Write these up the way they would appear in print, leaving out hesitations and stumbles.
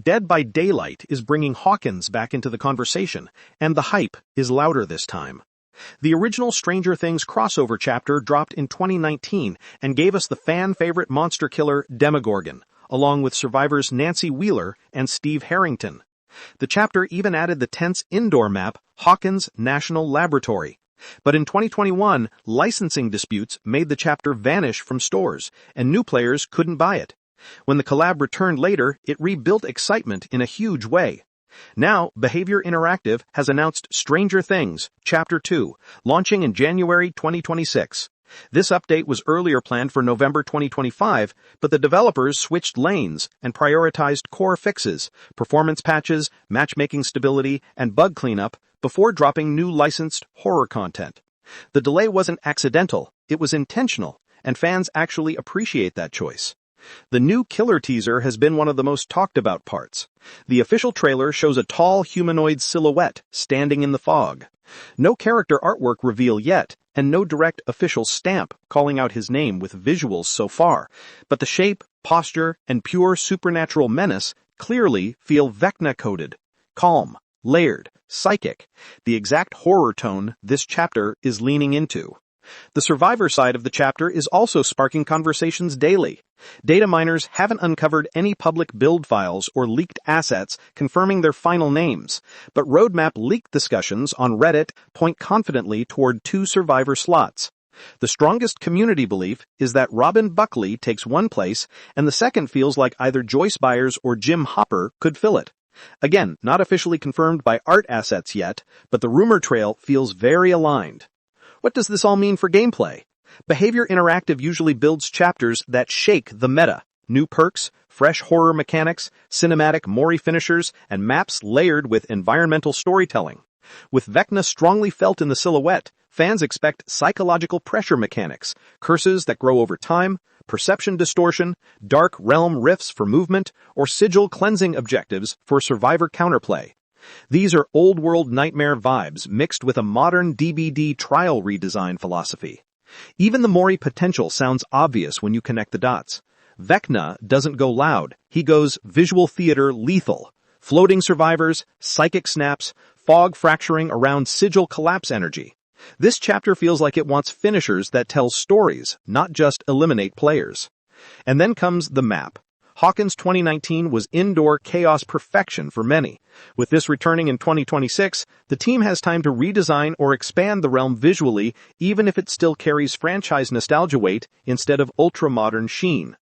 Dead by Daylight is bringing Hawkins back into the conversation, and the hype is louder this time. The original Stranger Things crossover chapter dropped in 2019 and gave us the fan-favorite monster killer Demogorgon, along with survivors Nancy Wheeler and Steve Harrington. The chapter even added the tense indoor map Hawkins National Laboratory. But in 2021, licensing disputes made the chapter vanish from stores, and new players couldn't buy it. When the collab returned later, it rebuilt excitement in a huge way. Now, Behavior Interactive has announced Stranger Things, Chapter 2, launching in January 2026. This update was earlier planned for November 2025, but the developers switched lanes and prioritized core fixes, performance patches, matchmaking stability, and bug cleanup before dropping new licensed horror content. The delay wasn't accidental, it was intentional, and fans actually appreciate that choice. The new killer teaser has been one of the most talked about parts. The official trailer shows a tall humanoid silhouette standing in the fog. No character artwork reveal yet, and no direct official stamp calling out his name with visuals so far, but the shape, posture, and pure supernatural menace clearly feel Vecna-coded. Calm, layered, psychic, the exact horror tone this chapter is leaning into. The survivor side of the chapter is also sparking conversations daily. Data miners haven't uncovered any public build files or leaked assets confirming their final names, but roadmap leaked discussions on Reddit point confidently toward 2 survivor slots. The strongest community belief is that Robin Buckley takes one place, and the second feels like either Joyce Byers or Jim Hopper could fill it. Again, not officially confirmed by art assets yet, but the rumor trail feels very aligned. What does this all mean for gameplay? Behavior Interactive usually builds chapters that shake the meta. New perks, fresh horror mechanics, cinematic Mori finishers, and maps layered with environmental storytelling. With Vecna strongly felt in the silhouette, fans expect psychological pressure mechanics, curses that grow over time, perception distortion, dark realm rifts for movement, or sigil cleansing objectives for survivor counterplay. These are old-world nightmare vibes mixed with a modern DBD trial redesign philosophy. Even the Mori potential sounds obvious when you connect the dots. Vecna doesn't go loud, he goes visual theater lethal. Floating survivors, psychic snaps, fog fracturing around sigil collapse energy. This chapter feels like it wants finishers that tell stories, not just eliminate players. And then comes the map. Hawkins 2019 was indoor chaos perfection for many. With this returning in 2026, the team has time to redesign or expand the realm visually, even if it still carries franchise nostalgia weight instead of ultra-modern sheen.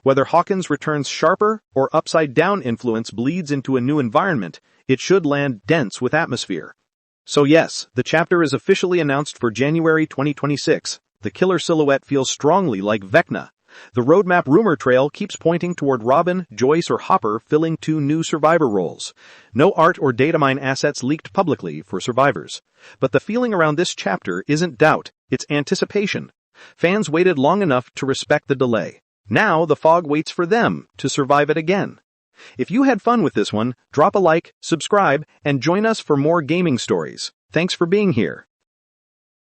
Whether Hawkins returns sharper or upside-down influence bleeds into a new environment, it should land dense with atmosphere. So yes, the chapter is officially announced for January 2026. The killer silhouette feels strongly like Vecna. The roadmap rumor trail keeps pointing toward Robin, Joyce, or Hopper filling 2 new survivor roles. No art or datamine assets leaked publicly for survivors. But the feeling around this chapter isn't doubt, it's anticipation. Fans waited long enough to respect the delay. Now the fog waits for them to survive it again. If you had fun with this one, drop a like, subscribe, and join us for more gaming stories. Thanks for being here.